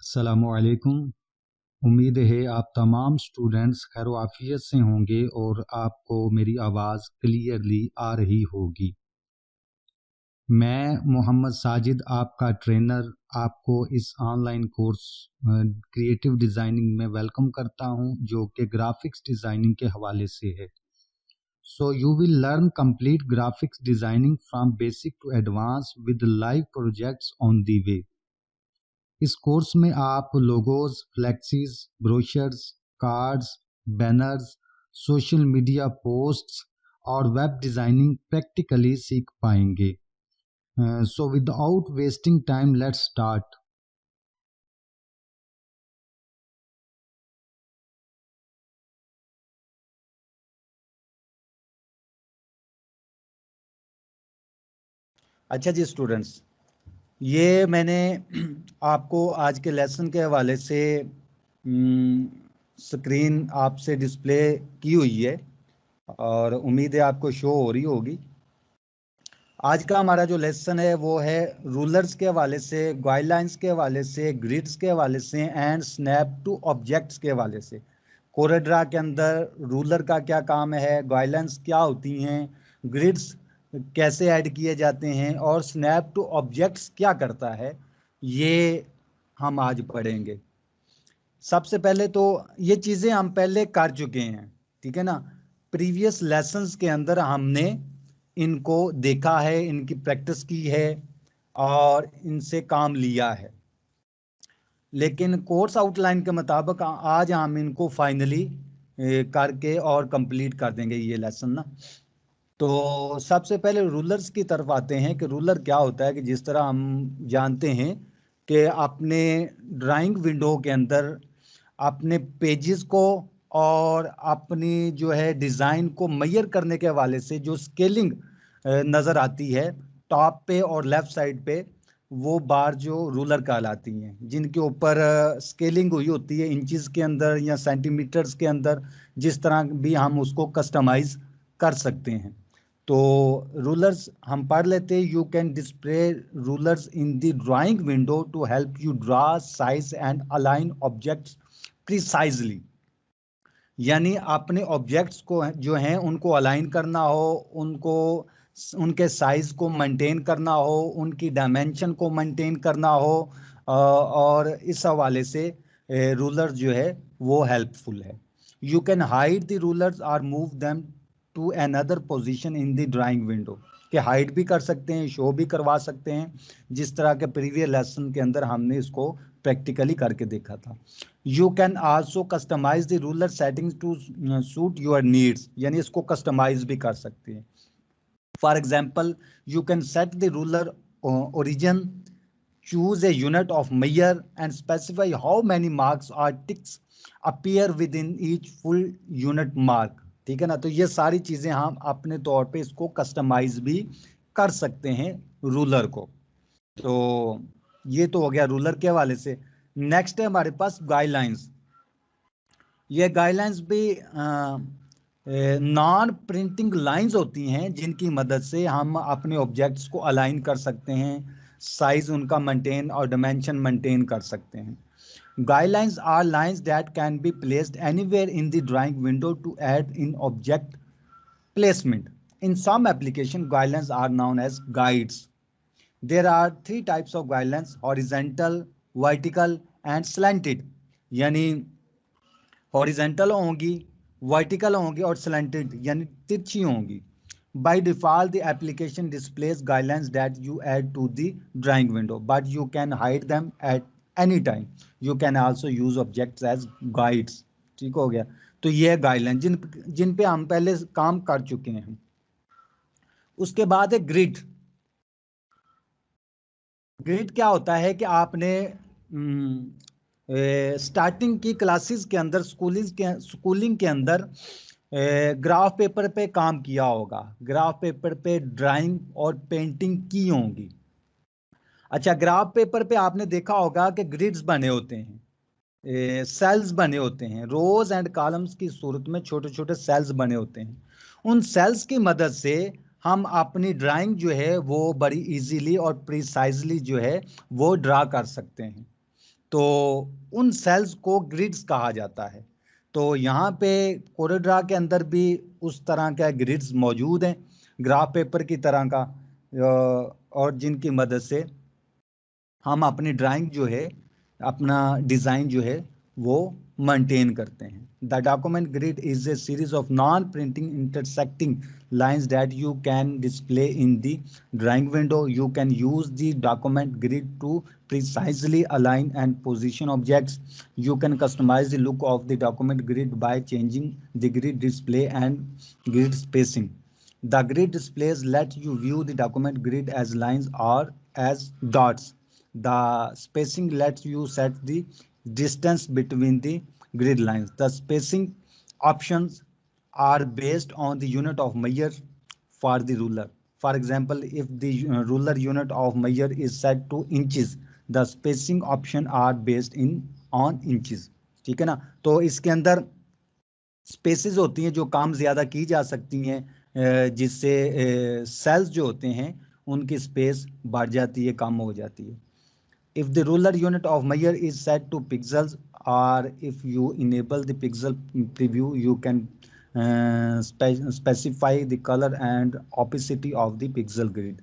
अस्सलामुअलैकुम। उम्मीद है आप तमाम स्टूडेंट्स खैर आफियत से होंगे और आपको मेरी आवाज़ क्लियरली आ रही होगी। मैं मोहम्मद साजिद आपका ट्रेनर आपको इस ऑनलाइन कोर्स क्रिएटिव डिज़ाइनिंग में वेलकम करता हूं, जो कि ग्राफिक्स डिज़ाइनिंग के हवाले से है। So you will learn complete graphics designing from basic to advance with live projects on the way. इस कोर्स में आप logos, flexes, brochures, cards, banners, social media posts और वेब डिज़ाइनिंग प्रैक्टिकली सीख पाएंगे। So without wasting time let's start. अच्छा जी students, ये मैंने आपको आज के लेसन के हवाले से स्क्रीन आपसे डिस्प्ले की हुई है और उम्मीद है आपको शो हो रही होगी। आज का हमारा जो लेसन है वो है रूलर्स के हवाले से, गाइडलाइंस के हवाले से, ग्रिड्स के हवाले से एंड स्नैप टू ऑब्जेक्ट्स के हवाले से। कोरेड्रा के अंदर रूलर का क्या काम है, गाइडलाइंस क्या होती हैं, ग्रिड्स कैसे ऐड किए जाते हैं और स्नैप टू ऑब्जेक्ट्स क्या करता है, ये हम आज पढ़ेंगे। सबसे पहले तो ये चीज़ें हम पहले कर चुके हैं, ठीक है ना। प्रीवियस लेसन्स के अंदर हमने इनको देखा है, इनकी प्रैक्टिस की है और इनसे काम लिया है, लेकिन कोर्स आउटलाइन के मुताबिक आज हम इनको फाइनली करके और कंप्लीट कर देंगे ये लेसन ना। तो सबसे पहले रूलर्स की तरफ आते हैं कि रूलर क्या होता है। कि जिस तरह हम जानते हैं कि अपने ड्राइंग विंडो के अंदर अपने पेजेस को और अपनी जो है डिज़ाइन को मेजर करने के हवाले से जो स्केलिंग नज़र आती है टॉप पे और लेफ्ट साइड पे, वो बार जो रूलर कहलाती हैं, जिनके ऊपर स्केलिंग हुई होती है इंचेस के अंदर या सेंटीमीटर्स के अंदर, जिस तरह भी हम उसको कस्टमाइज कर सकते हैं। तो रूलर्स हम पढ़ लेते हैं। You can display rulers in the drawing window to help you draw size and align objects precisely. यानी अपने ऑब्जेक्ट्स को जो हैं उनको अलाइन करना हो, उनको उनके साइज को मेंटेन करना हो, उनकी डायमेंशन को मेंटेन करना हो, और इस हवाले से रूलर जो है वो हेल्पफुल है। You can hide the rulers और move them to another position in the drawing window. कि हाइड भी कर सकते हैं, शो भी करवा सकते हैं, जिस तरह के प्रीवियस लेसन के अंदर हमने इसको प्रैक्टिकली करके देखा था। You can also customize the ruler settings to suit your needs, यानी इसको कस्टमाइज भी कर सकते हैं। For example, you can set the ruler origin, choose a unit of measure and specify how many marks or ticks appear within each full unit mark। ठीक है ना। तो ये सारी चीजें हम अपने तौर पे इसको कस्टमाइज भी कर सकते हैं रूलर को। तो ये तो हो गया रूलर के हवाले से। नेक्स्ट है हमारे पास गाइडलाइंस। ये गाइडलाइंस भी नॉन प्रिंटिंग लाइंस होती हैं, जिनकी मदद से हम अपने ऑब्जेक्ट्स को अलाइन कर सकते हैं, साइज उनका मेंटेन और डायमेंशन मेंटेन कर सकते हैं। Guidelines are lines that can be placed anywhere in the drawing window to aid in object placement. In some application, guidelines are known as guides. There are three types of guidelines: horizontal, vertical and slanted। यानी horizontal होंगी, vertical होंगी और slanted यानी तिरछी होंगी। By default, the application displays guidelines that you add to the drawing window, but you can hide them at any time. You can also use objects as guides। ठीक हो गया। तो ये गाइडलाइन जिन पे हम पहले काम कर चुके हैं। उसके बाद है ग्रिड। ग्रिड क्या होता है कि आपने स्टार्टिंग की क्लासेस के अंदर, स्कूलिंग के अंदर ग्राफ पेपर पे काम किया होगा, ग्राफ पेपर पे ड्राइंग और पेंटिंग की होंगी। अच्छा, ग्राफ पेपर पे आपने देखा होगा कि ग्रिड्स बने होते हैं, सेल्स बने होते हैं, रोज एंड कॉलम्स की सूरत में छोटे छोटे सेल्स बने होते हैं। उन सेल्स की मदद से हम अपनी ड्राइंग जो है वो बड़ी इजीली और प्रिसाइजली जो है वो ड्रा कर सकते हैं। तो उन सेल्स को ग्रिड्स कहा जाता है। तो यहाँ पे कोरेड्रा के अंदर भी उस तरह का ग्रिड्स मौजूद हैं, ग्राफ पेपर की तरह का, और जिनकी मदद से हम अपनी ड्राइंग जो है, अपना डिज़ाइन जो है वो मेंटेन करते हैं। The document grid is a series of non printing intersecting lines that you can display in the drawing window. You can use the document grid to precisely align and position objects. You can customize the look of the document grid by changing the grid display and grid spacing. The grid displays let you view the document grid as lines or as dots. The spacing lets you set the distance between the grid lines. The spacing options are based on the unit of measure for the ruler. For example, if the ruler unit of measure is set to inches, the spacing option are based on inches. ठीक है ना। तो इसके अंदर spaces होती हैं जो काम ज्यादा की जा सकती हैं, जिससे सेल्स जो होते हैं उनकी स्पेस बढ़ जाती है, कम हो जाती है। If the ruler unit of measure is set to pixels, or if you enable the pixel preview, you can specify the color and opacity of the pixel grid.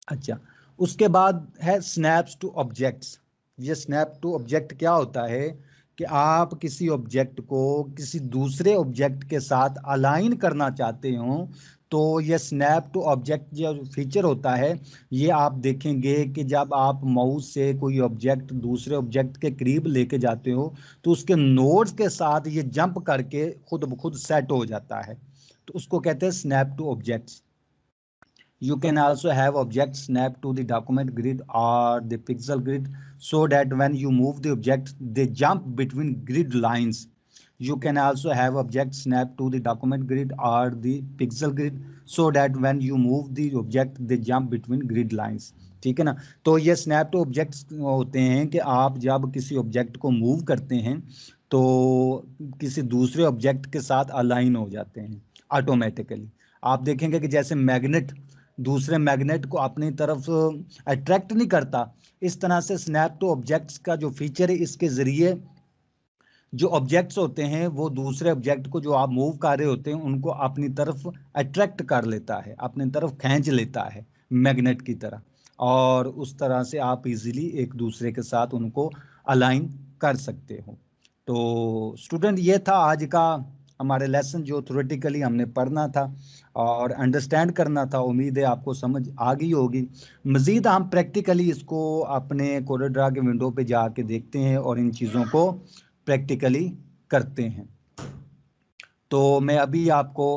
अच्छा, उसके बाद है स्नैप्स टू ऑब्जेक्ट्स। ये snap to object क्या होता है कि आप किसी ऑब्जेक्ट को किसी दूसरे ऑब्जेक्ट के साथ अलाइन करना चाहते हो, तो ये स्नैप टू ऑब्जेक्ट जो फीचर होता है, ये आप देखेंगे कि जब आप माउस से कोई ऑब्जेक्ट दूसरे ऑब्जेक्ट के करीब लेके जाते हो तो उसके नोड्स के साथ ये जंप करके खुद ब खुद सेट हो जाता है, तो उसको कहते हैं snap two objects. You can also have objects snap to the document grid or the pixel grid so that when you move the object, they jump between grid lines. You can also have objects snap to the document grid or the pixel grid so that when you move the object, they jump between grid lines. ठीक है ना। तो ये snap two objects होते हैं कि आप जब किसी ऑब्जेक्ट को मूव करते हैं तो किसी दूसरे ऑब्जेक्ट के साथ अलाइन हो जाते हैं ऑटोमेटिकली। आप देखेंगे कि जैसे मैग्नेट दूसरे मैग्नेट को अपनी तरफ अट्रैक्ट नहीं करता, इस तरह से स्नैप टू ऑब्जेक्ट्स का जो फीचर है, इसके जरिए जो ऑब्जेक्ट्स होते हैं वो दूसरे ऑब्जेक्ट को जो आप मूव कर रहे होते हैं उनको अपनी तरफ अट्रैक्ट कर लेता है, अपनी तरफ खींच लेता है मैग्नेट की तरह, और उस तरह से आप इजीली एक दूसरे के साथ उनको अलाइन कर सकते हो। तो स्टूडेंट, ये था आज का हमारे लेसन जो थ्योरेटिकली हमने पढ़ना था और अंडरस्टैंड करना था। उम्मीद है आपको समझ आ गई होगी। मज़ीद हम प्रैक्टिकली इसको अपने कोरेड्रा के विंडो पे जाके देखते हैं और इन चीज़ों को प्रैक्टिकली करते हैं। तो मैं अभी आपको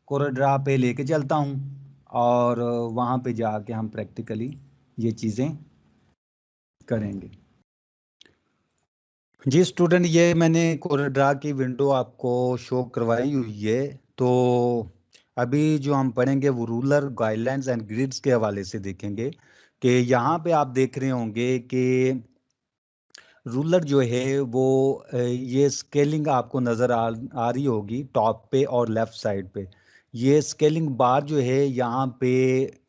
कोरेड्रा पे लेके चलता हूं और वहाँ पे जाके हम प्रैक्टिकली ये चीज़ें करेंगे। जी स्टूडेंट, ये मैंने कोरेड्रा की विंडो आपको शो करवाई हुई है। तो अभी जो हम पढ़ेंगे वो रूलर गाइडलाइंस एंड ग्रिड्स के हवाले से देखेंगे कि यहाँ पे आप देख रहे होंगे कि रूलर जो है वो ये स्केलिंग आपको नज़र आ रही होगी टॉप पे और लेफ्ट साइड पे। ये स्केलिंग बार जो है यहाँ पे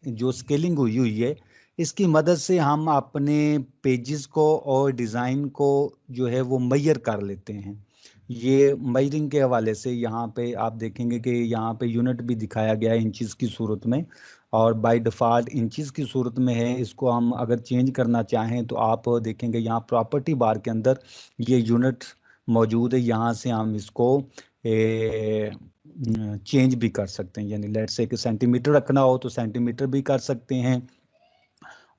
जो स्केलिंग हुई है, इसकी मदद से हम अपने पेजेस को और डिज़ाइन को जो है वो मेजर कर लेते हैं। ये मेजरिंग के हवाले से यहाँ पे आप देखेंगे कि यहाँ पे यूनिट भी दिखाया गया है इंचेस की सूरत में, और बाय डिफ़ॉल्ट इंचेस की सूरत में है। इसको हम अगर चेंज करना चाहें तो आप देखेंगे यहाँ प्रॉपर्टी बार के अंदर ये यूनिट मौजूद है, यहाँ से हम इसको चेंज भी कर सकते हैं। यानी लेट्स से कि सेंटीमीटर रखना हो तो सेंटीमीटर भी कर सकते हैं,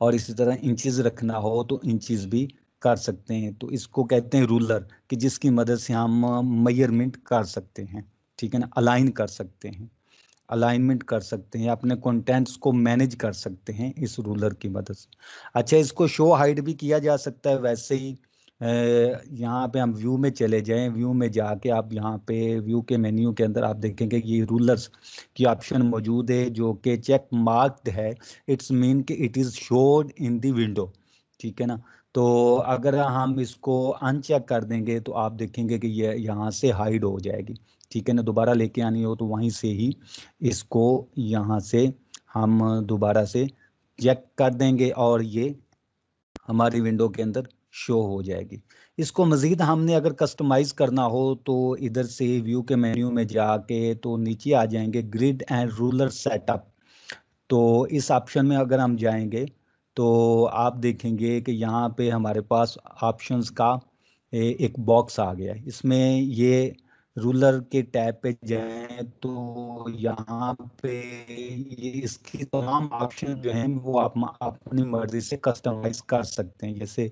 और इसी तरह इंचेस रखना हो तो इंचेस भी कर सकते हैं। तो इसको कहते हैं रूलर, कि जिसकी मदद से हम मेजरमेंट कर सकते हैं, ठीक है ना, अलाइन कर सकते हैं, अलाइनमेंट कर सकते हैं, अपने कंटेंट्स को मैनेज कर सकते हैं इस रूलर की मदद से। अच्छा, इसको शो हाइड भी किया जा सकता है। वैसे ही यहाँ पे हम व्यू में चले जाएं, व्यू में जाके आप यहाँ पे व्यू के मेन्यू के अंदर आप देखेंगे ये रूलर्स की ऑप्शन मौजूद है जो कि चेक मार्क्ड है। इट्स मीन कि it is showed in the window, ठीक है ना। तो अगर हम इसको अनचेक कर देंगे तो आप देखेंगे कि ये यहाँ से हाइड हो जाएगी, ठीक है ना। दोबारा लेके आनी हो तो वहीं से ही इसको यहाँ से हम दोबारा से चेक कर देंगे और ये हमारी विंडो के अंदर शो हो जाएगी। इसको मज़ीद हमने अगर कस्टमाइज करना हो तो इधर से व्यू के मेन्यू में जाके तो नीचे आ जाएंगे ग्रिड एंड रूलर सेटअप। तो इस ऑप्शन में अगर हम जाएंगे तो आप देखेंगे कि यहाँ पे हमारे पास ऑप्शंस का एक बॉक्स आ गया है। इसमें ये रूलर के टैब पे जाएं तो यहाँ पे ये इसकी तमाम ऑप्शन जो हैं वो आप अपनी मर्जी से कस्टमाइज कर सकते हैं। जैसे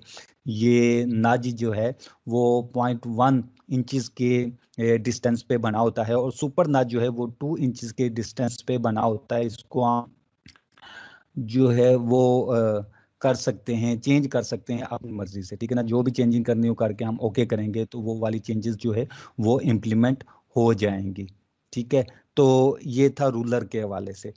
ये नज जो है वो 0.1 इंचेस के डिस्टेंस पे बना होता है और सुपर नज जो है वो 2 इंचेस के डिस्टेंस पे बना होता है। इसको आप जो है वो कर सकते हैं, चेंज कर सकते हैं अपनी मर्जी से, ठीक है ना। जो भी चेंजिंग करनी हो करके हम ओके करेंगे तो वो वाली चेंजेस जो है वो इम्प्लीमेंट हो जाएंगी, ठीक है। तो ये था रूलर के हवाले से।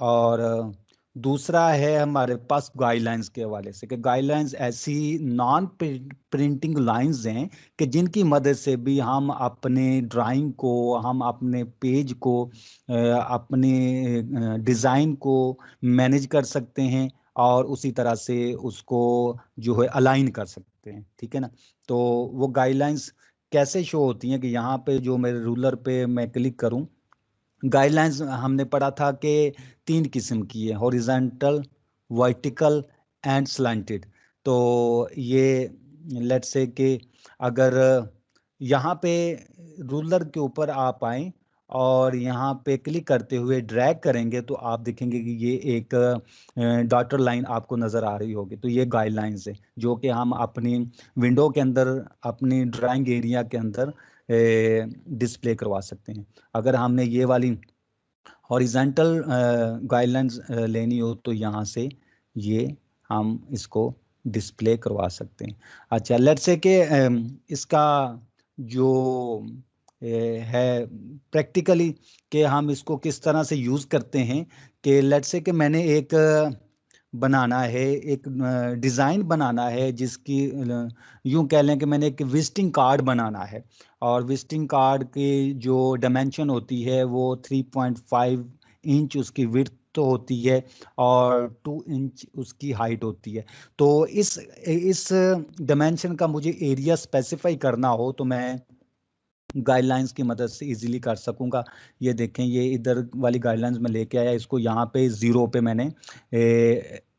और दूसरा है हमारे पास गाइडलाइंस के हवाले से कि गाइडलाइंस ऐसी नॉन प्रिंटिंग लाइंस हैं कि जिनकी मदद से भी हम अपने ड्राइंग को, हम अपने पेज को, अपने डिज़ाइन को मैनेज कर सकते हैं और उसी तरह से उसको जो है अलाइन कर सकते हैं, ठीक है ना। तो वो गाइडलाइंस कैसे शो होती हैं कि यहाँ पे जो मेरे रूलर पे मैं क्लिक करूँ, गाइडलाइंस हमने पढ़ा था कि 3 किस्म की है, हॉरिजॉन्टल, वर्टिकल एंड स्लैंटेड। तो ये लेट्स से कि अगर यहाँ पे रूलर के ऊपर आप आए और यहाँ पे क्लिक करते हुए ड्रैग करेंगे तो आप देखेंगे कि ये एक डॉटर लाइन आपको नज़र आ रही होगी। तो ये गाइडलाइंस है जो कि हम अपनी विंडो के अंदर, अपनी ड्राइंग एरिया के अंदर डिस्प्ले करवा सकते हैं। अगर हमने ये वाली हॉरिजेंटल गाइडलाइंस लेनी हो तो यहाँ से ये हम इसको डिस्प्ले करवा सकते हैं। अच्छा, लेट्स से कि इसका जो है प्रैक्टिकली कि हम इसको किस तरह से यूज़ करते हैं, कि लेट्स से कि मैंने एक बनाना है, एक डिज़ाइन बनाना है जिसकी यूं कह लें कि मैंने एक विजिटिंग कार्ड बनाना है और विजिटिंग कार्ड की जो डायमेंशन होती है वो 3.5 इंच उसकी विड्थ तो होती है और 2 इंच उसकी हाइट होती है। तो इस डायमेंशन का मुझे एरिया स्पेसिफाई करना हो तो मैं गाइडलाइंस की मदद से इजीली कर सकूंगा। ये देखें, ये इधर वाली गाइडलाइंस में लेके आया, इसको यहाँ पे 0 पे मैंने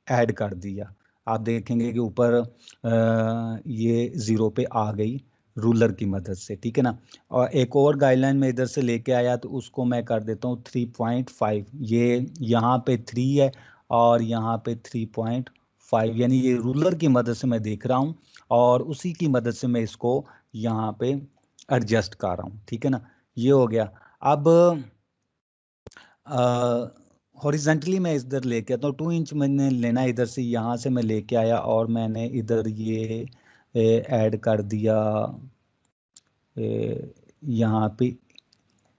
ऐड कर दिया। आप देखेंगे कि ऊपर ये 0 पे आ गई रूलर की मदद से, ठीक है ना। और एक और गाइडलाइन में इधर से लेके आया तो उसको मैं कर देता हूँ 3.5। ये यहाँ पे 3 है और यहाँ पे 3.5, यानी ये रूलर की मदद से मैं देख रहा हूँ और उसी की मदद से मैं इसको यहाँ पे एडजस्ट कर रहा हूँ, ठीक है ना। ये हो गया। अब हॉरिजेंटली मैं इधर लेके आता हूँ, 2 इंच मैंने लेना है इधर से, यहाँ से मैं लेके आया और मैंने इधर ये ऐड कर दिया यहाँ पे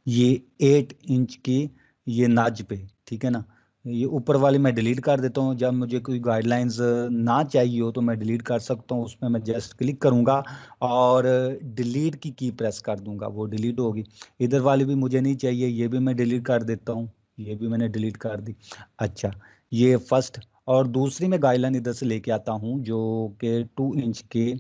ये 8 इंच की ये नाज पे, ठीक है ना। ये ऊपर वाली मैं डिलीट कर देता हूँ। जब मुझे कोई गाइडलाइंस ना चाहिए हो तो मैं डिलीट कर सकता हूँ, उसमें मैं जस्ट क्लिक करूँगा और डिलीट की प्रेस कर दूंगा, वो डिलीट होगी। इधर वाली भी मुझे नहीं चाहिए, ये भी मैं डिलीट कर देता हूँ, ये भी मैंने डिलीट कर दी। अच्छा, ये फर्स्ट। और दूसरी मैं गाइडलाइन इधर से लेके आता हूँ जो कि 2 इंच के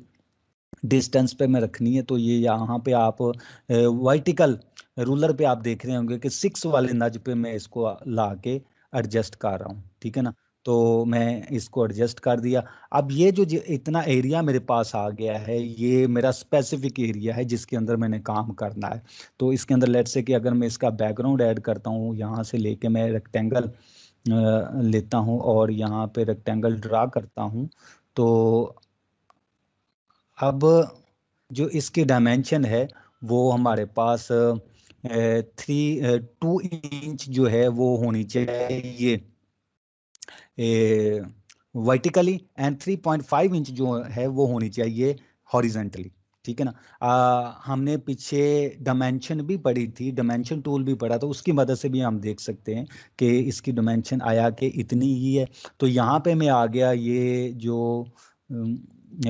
डिस्टेंस पे मैं रखनी है। तो ये यहाँ पे आप वर्टिकल रूलर पे आप देख रहे होंगे कि 6 वाले नज पे मैं इसको ला के एडजस्ट कर रहा हूँ, ठीक है ना। तो मैं इसको एडजस्ट कर दिया। अब ये जो इतना एरिया मेरे पास आ गया है, ये मेरा स्पेसिफिक एरिया है जिसके अंदर मैंने काम करना है। तो इसके अंदर लेट्स से कि अगर मैं इसका बैकग्राउंड ऐड करता हूँ, यहाँ से लेके मैं रेक्टेंगल लेता हूँ और यहाँ पे रेक्टेंगल ड्रा करता हूँ। तो अब जो इसकी डायमेंशन है वो हमारे पास 2 इंच जो है वो होनी चाहिए वर्टिकली एंड 3.5 इंच जो है वो होनी चाहिए हॉरिजेंटली, ठीक है ना। हमने पीछे डायमेंशन भी पढ़ी थी, डायमेंशन टूल भी पढ़ा था, उसकी मदद से भी हम देख सकते हैं कि इसकी डायमेंशन आया कि इतनी ही है। तो यहाँ पे मैं आ गया, ये जो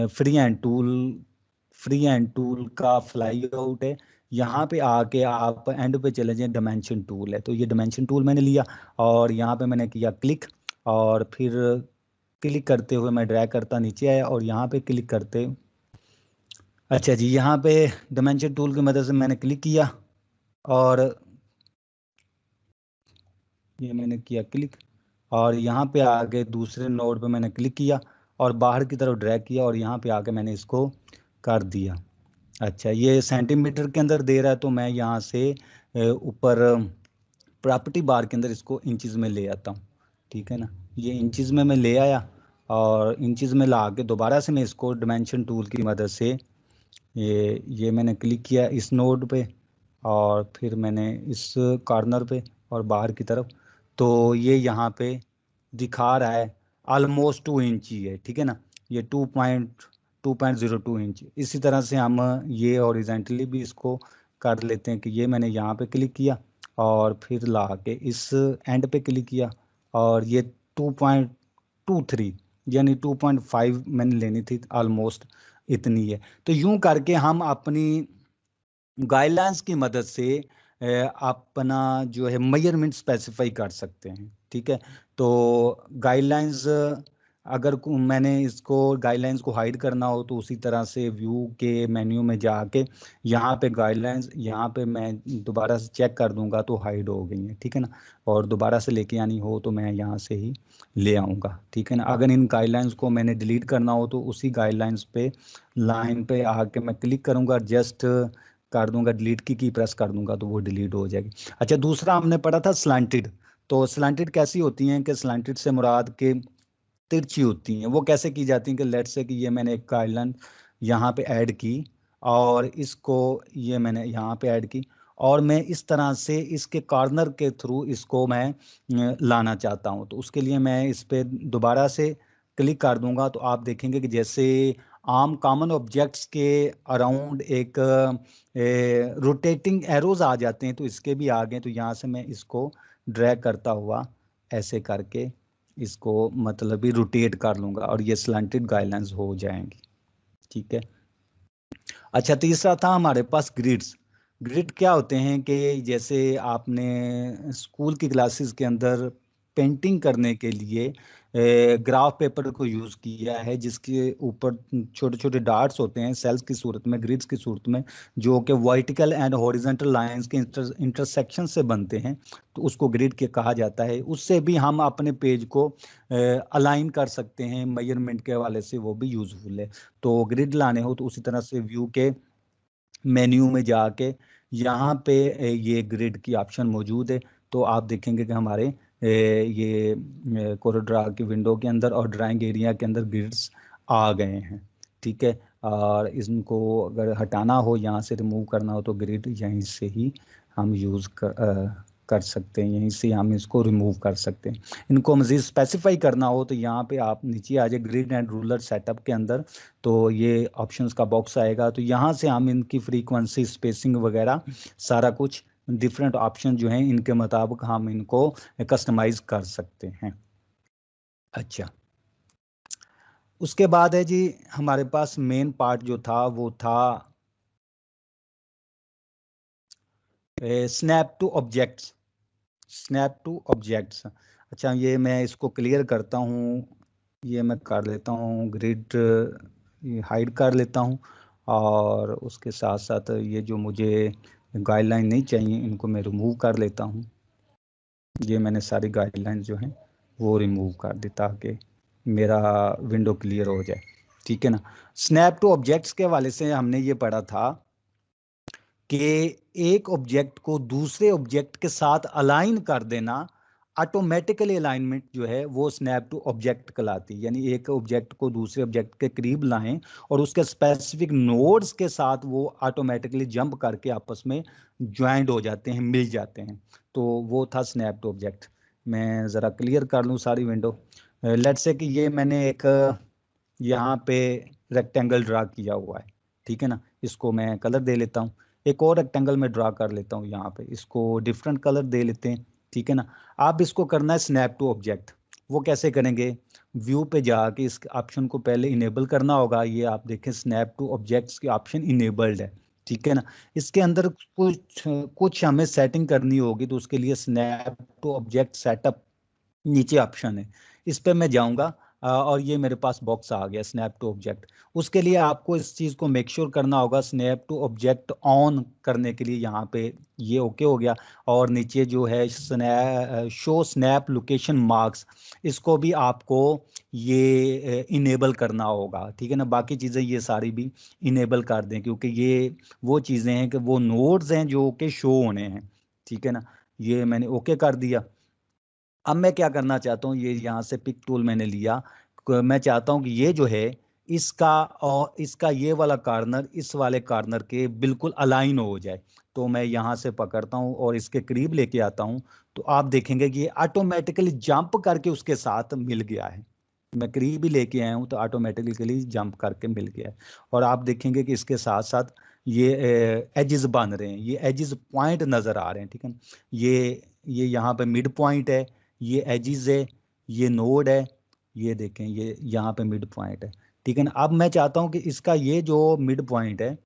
फ्री एंड टूल का फ्लाई आउट है, यहाँ पे आके आप एंड पे चले जाएं, डायमेंशन टूल है। तो ये डायमेंशन टूल मैंने लिया और यहाँ पे मैंने किया क्लिक और फिर क्लिक करते हुए मैं ड्रैग करता नीचे आया और यहाँ पे क्लिक करते, अच्छा जी, यहाँ पे डायमेंशन टूल की मदद से मैंने क्लिक किया और ये मैंने किया क्लिक, और यहाँ पे आके दूसरे नोड पे मैंने क्लिक किया और बाहर की तरफ ड्रैग किया और यहाँ पे आके मैंने इसको कर दिया। अच्छा, ये सेंटीमीटर के अंदर दे रहा है तो मैं यहाँ से ऊपर प्रॉपर्टी बार के अंदर इसको इंचज़ में ले आता हूँ, ठीक है ना। ये इंचज़ में मैं ले आया और इंचज़ में ला के दोबारा से मैं इसको डायमेंशन टूल की मदद से ये मैंने क्लिक किया इस नोड पे और फिर मैंने इस कॉर्नर पे और बाहर की तरफ, तो ये यहाँ पे दिखा रहा है ऑलमोस्ट 2 इंच ही है, ठीक है ना। ये 2.02 इंच। इसी तरह से हम ये हॉरिजॉन्टली भी इसको कर लेते हैं कि ये मैंने यहाँ पे क्लिक किया और फिर ला के इस एंड पे क्लिक किया और ये 2.23 यानी 2.5 मैंने लेनी थी, ऑलमोस्ट इतनी है। तो यूं करके हम अपनी गाइडलाइंस की मदद से अपना जो है मेजरमेंट स्पेसिफाई कर सकते हैं, ठीक है। तो गाइडलाइंस अगर मैंने इसको गाइडलाइंस को हाइड करना हो तो उसी तरह से व्यू के मेन्यू में जाके यहाँ पे गाइडलाइंस, यहाँ पे मैं दोबारा से चेक कर दूंगा तो हाइड हो गई है, ठीक है ना। और दोबारा से लेके आनी हो तो मैं यहाँ से ही ले आऊँगा, ठीक है ना। अगर इन गाइडलाइंस को मैंने डिलीट करना हो तो उसी गाइडलाइंस पे लाइन पे आके मैं क्लिक करूँगा, जस्ट कर दूंगा, डिलीट की प्रेस कर दूंगा तो वो डिलीट हो जाएगी। अच्छा, दूसरा हमने पढ़ा था स्लांटेड। तो स्लांटेड कैसी होती हैं कि स्लांटेड से मुराद के तिरछी होती हैं। वो कैसे की जाती हैं कि लेट्स से कि ये मैंने एक गाइडलाइन यहाँ पे ऐड की और इसको ये मैंने यहाँ पे ऐड की और मैं इस तरह से इसके कॉर्नर के थ्रू इसको मैं लाना चाहता हूँ, तो उसके लिए मैं इस पे दोबारा से क्लिक कर दूंगा तो आप देखेंगे कि जैसे आम कॉमन ऑब्जेक्ट्स के अराउंड एक रोटेटिंग एरोज आ जाते हैं तो इसके भी आ गए। तो यहाँ से मैं इसको ड्रैग करता हुआ ऐसे करके इसको मतलब भी रोटेट कर लूंगा और ये स्लैंटेड गाइडलाइंस हो जाएंगी, ठीक है। अच्छा, तीसरा था हमारे पास ग्रिड्स। ग्रिड क्या होते हैं कि जैसे आपने स्कूल की क्लासेस के अंदर पेंटिंग करने के लिए ग्राफ पेपर को यूज़ किया है जिसके ऊपर छोटे छोटे डार्ट्स होते हैं सेल्स की सूरत में, ग्रिड्स की सूरत में, जो कि वर्टिकल एंड हॉरिजॉन्टल लाइंस के इंटरसेक्शन से बनते हैं, तो उसको ग्रिड के कहा जाता है। उससे भी हम अपने पेज को अलाइन कर सकते हैं मेजरमेंट के हवाले से, वो भी यूजफुल है। तो ग्रिड लाने हो तो उसी तरह से व्यू के मेन्यू में जाके यहाँ पे ये ग्रिड की ऑप्शन मौजूद है। तो आप देखेंगे कि हमारे ये कोरोड्रा की विंडो के अंदर और ड्राइंग एरिया के अंदर ग्रिड्स आ गए हैं, ठीक है। और इनको अगर हटाना हो, यहाँ से रिमूव करना हो तो ग्रिड यहीं से ही हम यूज़ कर सकते हैं, यहीं से हम इसको रिमूव कर सकते हैं। इनको मज़ीद स्पेसिफाई करना हो तो यहाँ पे आप नीचे आ जाए ग्रिड एंड रूलर सेटअप के अंदर, तो ये ऑप्शंस का बॉक्स आएगा। तो यहाँ से हम इनकी फ्रीक्वेंसी, स्पेसिंग वगैरह सारा कुछ डिफरेंट ऑप्शन जो हैं इनके मुताबिक हम इनको कस्टमाइज कर सकते हैं। अच्छा, उसके बाद है जी हमारे पास मेन पार्ट जो था वो था snap two objects. Snap two objects, अच्छा ये मैं इसको क्लियर करता हूँ, ये मैं कर लेता हूँ ग्रिड, ये हाइड कर लेता हूँ और उसके साथ साथ ये जो मुझे गाइडलाइन नहीं चाहिए इनको मैं रिमूव कर लेता हूँ। ये मैंने सारी गाइडलाइन जो हैं वो रिमूव कर दी ताकि मेरा विंडो क्लियर हो जाए, ठीक है ना। स्नैप टू ऑब्जेक्ट्स के हवाले से हमने ये पढ़ा था कि एक ऑब्जेक्ट को दूसरे ऑब्जेक्ट के साथ अलाइन कर देना, ऑटोमेटिकली अलाइनमेंट जो है वो स्नैप टू ऑब्जेक्ट कहलाती है। यानी एक ऑब्जेक्ट को दूसरे ऑब्जेक्ट के करीब लाएं और उसके स्पेसिफिक नोड्स के साथ वो ऑटोमेटिकली जंप करके आपस में ज्वाइंट हो जाते हैं, मिल जाते हैं, तो वो था स्नैप टू ऑब्जेक्ट। मैं ज़रा क्लियर कर लूँ सारी विंडो। लेट्स से कि ये मैंने एक यहाँ पे रेक्टेंगल ड्रा किया हुआ है, ठीक है ना। इसको मैं कलर दे लेता हूँ, एक और रेक्टेंगल में ड्रा कर लेता हूँ यहाँ पे, इसको डिफरेंट कलर दे लेते हैं, ठीक है ना। आप इसको करना है स्नैप टू ऑब्जेक्ट। वो कैसे करेंगे, व्यू पे जाके इस ऑप्शन को पहले इनेबल करना होगा। ये आप देखें स्नैप टू ऑब्जेक्ट्स की ऑप्शन इनेबल्ड है, ठीक है ना। इसके अंदर कुछ हमें सेटिंग करनी होगी, तो उसके लिए स्नैप टू ऑब्जेक्ट सेटअप नीचे ऑप्शन है, इस पर मैं जाऊंगा और ये मेरे पास बॉक्स आ गया स्नैप टू ऑब्जेक्ट। उसके लिए आपको इस चीज़ को मेक श्योर करना होगा, स्नैप टू ऑब्जेक्ट ऑन करने के लिए यहाँ पे ये ओके हो गया। और नीचे जो है शो स्नैप लोकेशन मार्क्स, इसको भी आपको ये इनेबल करना होगा, ठीक है ना। बाकी चीज़ें ये सारी भी इनेबल कर दें, क्योंकि ये वो चीज़ें हैं कि वो नोड्स हैं जो कि शो होने हैं, ठीक है ना। ये मैंने ओके कर दिया। अब मैं क्या करना चाहता हूँ, ये यहाँ से पिक टूल मैंने लिया, मैं चाहता हूँ कि ये जो है इसका और इसका ये वाला कॉर्नर इस वाले कॉर्नर के बिल्कुल अलाइन हो जाए। तो मैं यहाँ से पकड़ता हूँ और इसके करीब लेके आता हूँ, तो आप देखेंगे कि ये ऑटोमेटिकली जंप करके उसके साथ मिल गया है। मैं करीब ही लेके आया हूँ तो ऑटोमेटिकली जंप करके मिल गया है। और आप देखेंगे कि इसके साथ साथ ये एजेस बन रहे हैं, ये एजेस पॉइंट नजर आ रहे हैं, ठीक है। ये यहाँ पे मिड पॉइंट है, ये एजिज है, ये नोड है, ये देखें ये यहाँ पे मिड पॉइंट है, ठीक है ना। अब मैं चाहता हूँ कि इसका ये जो मिड पॉइंट है,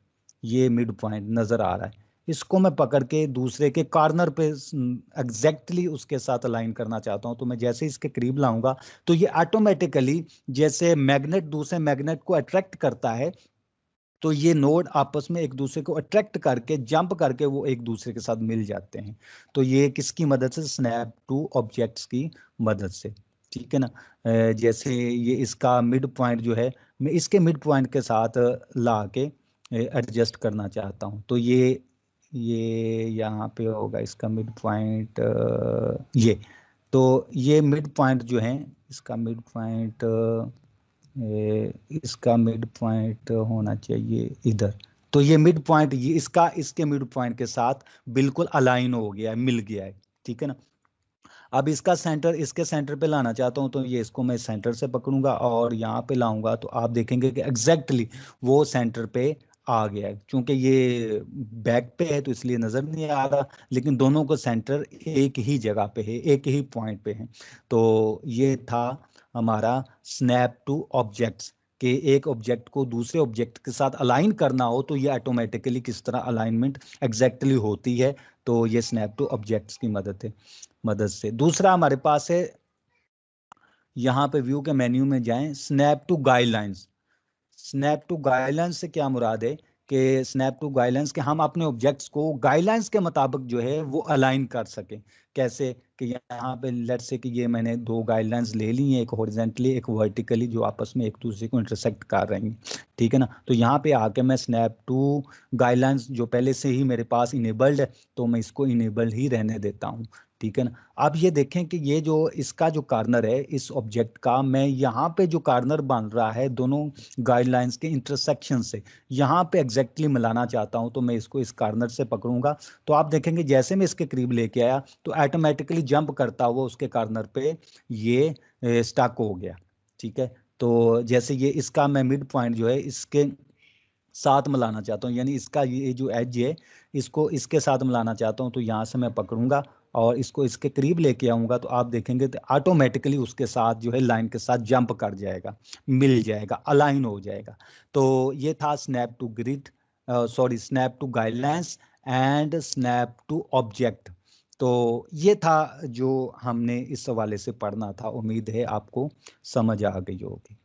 ये मिड पॉइंट नजर आ रहा है, इसको मैं पकड़ के दूसरे के कॉर्नर पे एग्जैक्टली उसके साथ अलाइन करना चाहता हूँ। तो मैं जैसे इसके करीब लाऊंगा तो ये ऑटोमेटिकली जैसे मैग्नेट दूसरे मैग्नेट को अट्रैक्ट करता है, तो ये नोड आपस में एक दूसरे को अट्रैक्ट करके जंप करके वो एक दूसरे के साथ मिल जाते हैं। तो ये किसकी मदद से, स्नैप टू ऑब्जेक्ट्स की मदद से, ठीक है ना। जैसे ये इसका मिड पॉइंट जो है, मैं इसके मिड पॉइंट के साथ ला के एडजस्ट करना चाहता हूँ। तो ये यहाँ पे होगा इसका मिड पॉइंट, ये तो ये मिड पॉइंट जो है, इसका मिड पॉइंट इसका मिड पॉइंट होना चाहिए इधर। तो ये मिड पॉइंट ये इसका इसके मिड पॉइंट के साथ बिल्कुल अलाइन हो गया है, मिल गया है, ठीक है ना। अब इसका सेंटर इसके सेंटर पे लाना चाहता हूँ, तो ये इसको मैं सेंटर से पकड़ूंगा और यहाँ पे लाऊंगा, तो आप देखेंगे कि एग्जैक्टली वो सेंटर पे आ गया है। क्योंकि ये बैक पे है तो इसलिए नजर नहीं आ रहा, लेकिन दोनों का सेंटर एक ही जगह पे है, एक ही पॉइंट पे है। तो ये था हमारा स्नैप टू ऑब्जेक्ट्स के एक ऑब्जेक्ट को दूसरे ऑब्जेक्ट के साथ अलाइन करना हो तो ये ऑटोमेटिकली किस तरह अलाइनमेंट एग्जैक्टली होती है। तो ये स्नैप टू ऑब्जेक्ट्स की मदद से। दूसरा हमारे पास है, यहाँ पे व्यू के मेन्यू में जाएं, snap to guidelines. Snap to guidelines से क्या मुराद है कि स्नैप टू गाइडलाइंस के हम अपने ऑब्जेक्ट्स को गाइडलाइंस के मुताबिक जो है वो अलाइन कर सकें। कैसे कि यहाँ पे लेट से कि ये मैंने दो गाइडलाइंस ले ली हैं, एक हॉरिजॉन्टली एक वर्टिकली, जो आपस में एक दूसरे को इंटरसेक्ट कर रही हैं, ठीक है ना। तो यहाँ पे आके मैं स्नैप टू गाइडलाइंस जो पहले से ही मेरे पास इनेबल्ड है, तो मैं इसको इनेबल्ड ही रहने देता हूँ, ठीक है ना। अब ये देखें कि ये जो इसका जो कॉर्नर है इस ऑब्जेक्ट का, मैं यहाँ पे जो कॉर्नर बन रहा है दोनों गाइडलाइंस के इंटरसेक्शन से यहाँ पे एग्जैक्टली मिलाना चाहता हूँ, तो मैं इसको इस कॉर्नर से पकड़ूंगा। तो आप देखेंगे जैसे मैं इसके करीब लेके आया तो ऑटोमेटिकली जंप करता हुआ उसके कॉर्नर पे ये स्टक हो गया, ठीक है। तो जैसे ये इसका मैं मिड पॉइंट जो है इसके साथ मिलाना चाहता हूँ, यानी इसका ये जो एज है इसको इसके साथ मिलाना चाहता हूँ, तो यहाँ से मैं पकड़ूंगा और इसको इसके करीब लेके आऊंगा, तो आप देखेंगे तो ऑटोमेटिकली उसके साथ जो है लाइन के साथ जंप कर जाएगा, मिल जाएगा, अलाइन हो जाएगा। तो ये था snap to grid, sorry snap to guidelines and snap to object. तो ये था जो हमने इस हवाले से पढ़ना था, उम्मीद है आपको समझ आ गई होगी।